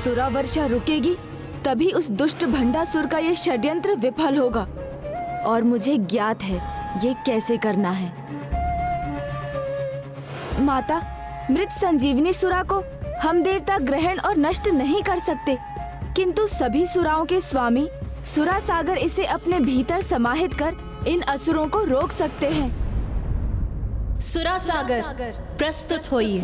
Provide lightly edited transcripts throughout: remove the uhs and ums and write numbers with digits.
असुरा वर्षा रुकेगी तभी उस दुष्ट भंडासुर का ये षड्यंत्र विफल होगा। और मुझे ज्ञात है ये कैसे करना है। माता, मृत संजीवनी सुरा को हम देवता ग्रहण और नष्ट नहीं कर सकते, किंतु सभी सुराओं के स्वामी सुरा सागर इसे अपने भीतर समाहित कर इन असुरों को रोक सकते हैं। सुरा सागर प्रस्तुत होइए।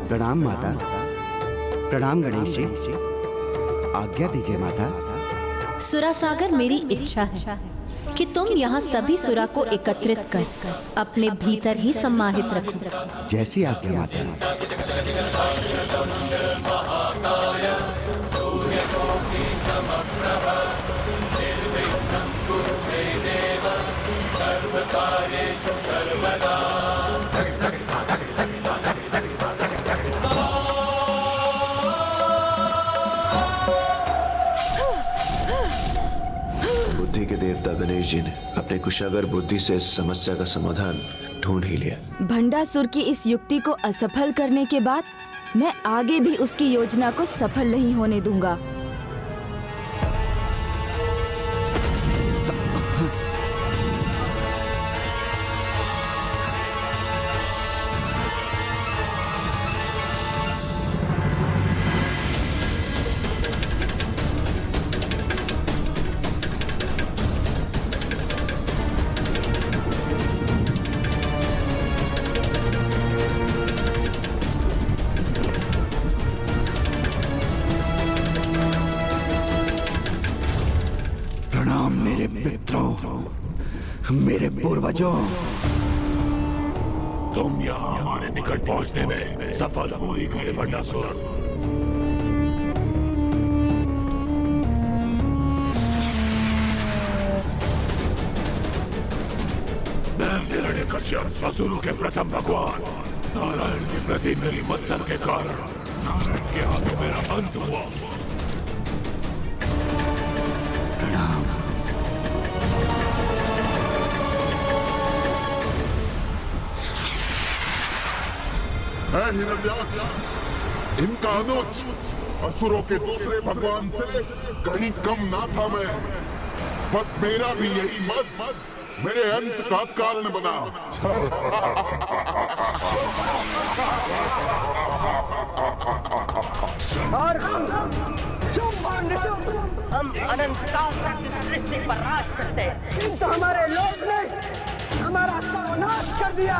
प्रणाम माता। प्रणाम गणेश जी। आज्ञा दीजिए माता। सुरा सागर, मेरी इच्छा है कि तुम यहाँ सभी सुरा को एकत्रित कर अपने भीतर ही सम्माहित रखो। जैसी आज्ञा माता। बुद्धि के देवता गणेश जी ने अपने कुशागर बुद्धि से इस समस्या का समाधान ढूंढ ही लिया। भंडासुर की इस युक्ति को असफल करने के बाद मैं आगे भी उसकी योजना को सफल नहीं होने दूंगा। प्रणाम मेरे मित्रों, मेरे पूर्वजों। तुम यहाँ हमारे निकट पहुँचने में सफल हो ही गए भंडासुर। मैं हिरण्यकश्यप, असुरों के प्रथम भगवान नारायण के प्रति मेरी मत्सर के कारण नारायण के हाथों मेरा अंत हुआ। प्रणाम। मैं हिरण्याक्ष, इनका अनुज, असुरों के दूसरे भगवान से कहीं कम ना था मैं। बस मेरा भी यही मत मेरे अंत का कारण बना। और हम अनंतकाल तक इस सृष्टि पर राज करते हैं, किंतु हमारे लोक ने हमारा सर्वनाश कर दिया।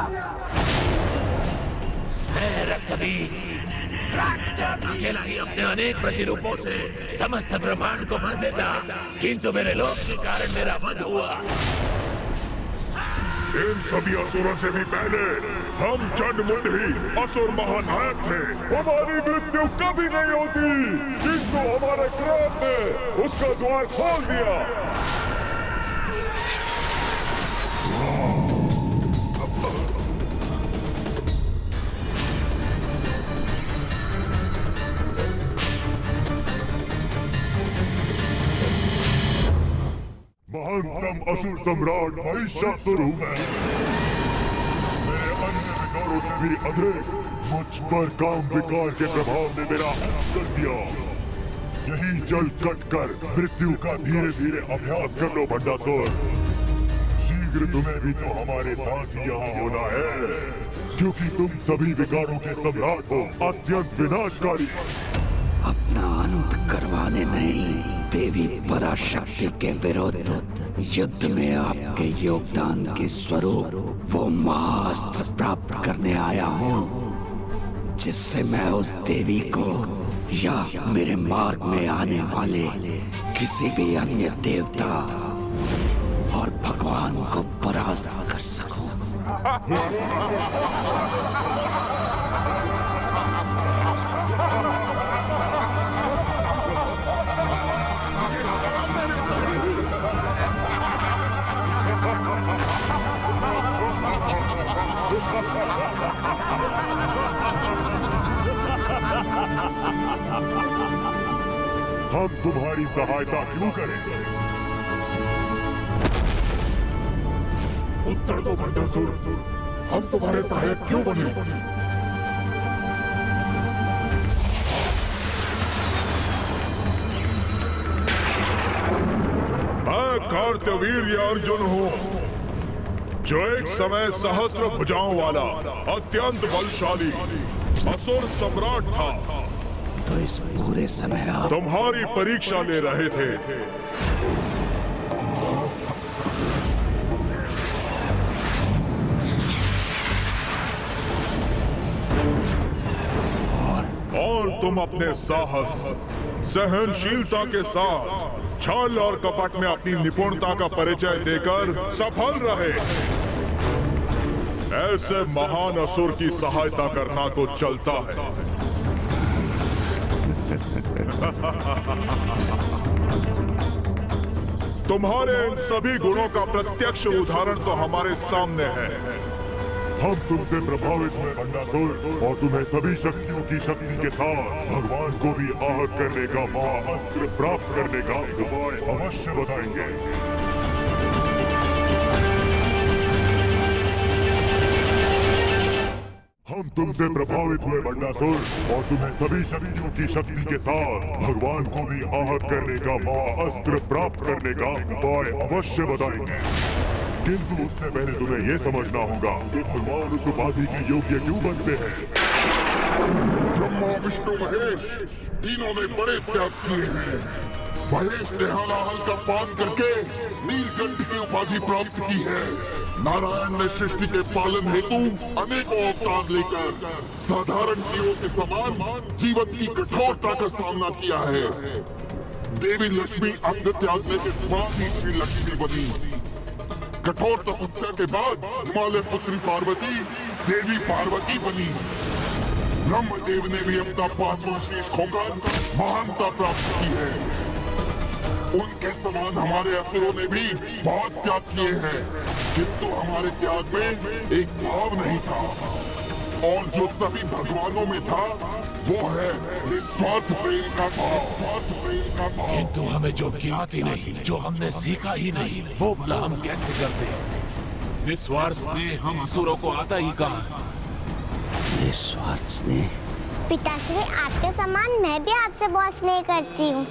अकेला ही अपने अनेक प्रतिरूपों से समस्त ब्रह्मांड को भर देता, किंतु मेरे लोक के कारण मेरा वध हुआ। इन सभी असुरों से भी पहले हम चंडमुंड ही असुर महानायक थे। हमारी मृत्यु कभी नहीं होती, किंतु हमारे क्रोध ने उसका द्वार खोल दिया। महानतम असुर सम्राट महिषासुर हूँ मैं। मेरे अन्य विकारों से भी अधिक मुझ पर काम विकार के प्रभाव ने मेरा अंत कर दिया। यही जल कट कर मृत्यु का धीरे धीरे अभ्यास कर लो भंडासुर। शीघ्र तुम्हें भी तो हमारे साथ ही यहाँ होना है, क्योंकि तुम सभी विकारों के सम्राट हो, अत्यंत विनाशकारी। अपना अंत करवाने नहीं, देवी पराशक्ति के विरुद्ध युद्ध में आपके योगदान के स्वरूप वो महाअस्त्र प्राप्त करने आया हूँ, जिससे मैं उस देवी को या मेरे मार्ग में आने वाले किसी भी अन्य देवता और भगवान को परास्त कर सकूं। हम तुम्हारी सहायता क्यों करें? उत्तर दो भंडासुर, हम तुम्हारे सहायक क्यों बने? मैं कार्तवीर्य अर्जुन हूँ, जो एक समय सहस्त्र भुजाओं वाला अत्यंत बलशाली असुर सम्राट था। तो इस पूरे समय आप तुम्हारी परीक्षा ले रहे थे। और तुम अपने साहस, सहनशीलता के साथ छल और कपट में अपनी निपुणता का परिचय देकर सफल रहे। ऐसे महान असुर की सहायता करना तो चलता है। तुम्हारे इन सभी गुणों का प्रत्यक्ष उदाहरण तो हमारे सामने है। हम तुमसे प्रभावित हुए भंडासुर, और तुम्हें सभी शक्तियों की शक्ति के साथ भगवान को भी आहत करने का महाअस्त्र प्राप्त करने का उपाय अवश्य बताएंगे। हम तुमसे प्रभावित हुए भंडासुर, और तुम्हें सभी शक्तियों की शक्ति के साथ भगवान को भी आहत करने का महाअस्त्र प्राप्त करने का उपाय अवश्य बताएंगे। किंतु उससे पहले तुम्हें यह समझना होगा कि भगवान उस उपाधि के योग्य क्यों बनते हैं। ब्रह्मा विष्णु महेश तीनों ने बड़े त्याग किए हैं। महेश ने हलाहल का पान करके नीलकंठ की उपाधि प्राप्त की है। नारायण ने सृष्टि के पालन हेतु अनेकों अवतार लेकर साधारण जीवों के समान जीवन की कठोरता का सामना किया है। देवी लक्ष्मी अंग त्यागने के बाद ही श्री लक्ष्मी बनी। कठोर तपस्या के बाद हिमालय पुत्री पार्वती देवी पार्वती बनी। ब्रह्मदेव ने भी अपना 5वां शीश खोकर महानता प्राप्त की है। उनके समान हमारे असुरों ने भी बहुत त्याग किए हैं, किंतु हमारे त्याग में एक भाव नहीं था, और जो सभी भगवानों में था वो है निस्वार्थ प्रेम का भाव। किंतु हमें जो ज्ञात ही नहीं, जो हमने सीखा ही नहीं, वो भला हम कैसे करते? निस्वार्थ स्नेह हम असुरों को आता ही कहाँ? निस्वार्थ स्नेह? पिताश्री, आपके समान मैं भी आपसे बहुत स्नेह करती हूँ,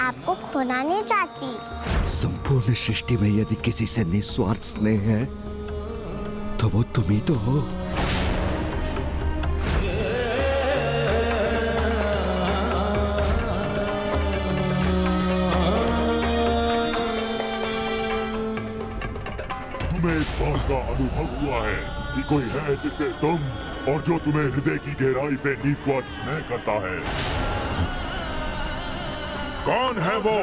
आपको खोना नहीं चाहती। संपूर्ण सृष्टि में यदि किसी से निस्वार्थ स्नेह है तो वो तुम ही तो हो। तुम्हें इस बात का अनुभव हुआ है कि कोई है जिसे तुम और जो तुम्हें हृदय की गहराई से निस्वार्थ स्नेह करता है। कौन है वो?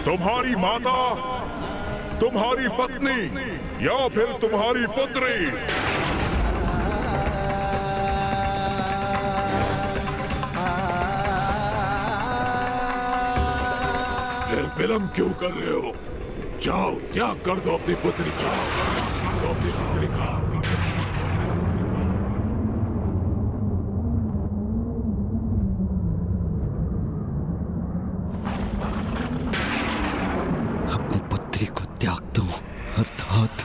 तुम्हारी माता, तुम्हारी पत्नी, या फिर तुम्हारी पुत्री? फिर विलंब क्यों कर रहे हो? जाओ, त्याग कर दो अपनी पुत्री, जाओ, दो अपनी पुत्री का। अपनी पुत्री को त्याग दो, अर्थात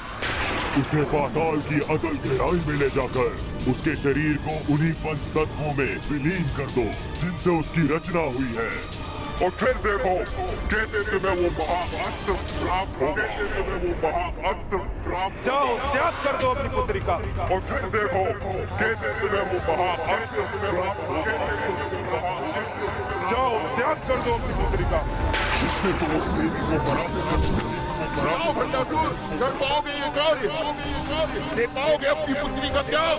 उसे पाताल की अतल गहराई में ले जाकर उसके शरीर को उन्हीं पंच तत्वों में विलीन कर दो जिनसे उसकी रचना हुई है। और फिर देखो कैसे तुम्हें वो महाअस्त्र प्राप्त होगा। जाओ, त्याग कर दो अपनी पुत्री का। और फिर देखो कैसे तुम्हें वो महाअस्त्र प्राप्त होगा। जाओ, त्याग कर दो अपनी पुत्री का। जिससे तुम उस देवी को पराजित कर सकते हो। भंडासुर, कर पाओगे ये कार्य? दे पाओगे अपनी पुत्री का त्याग?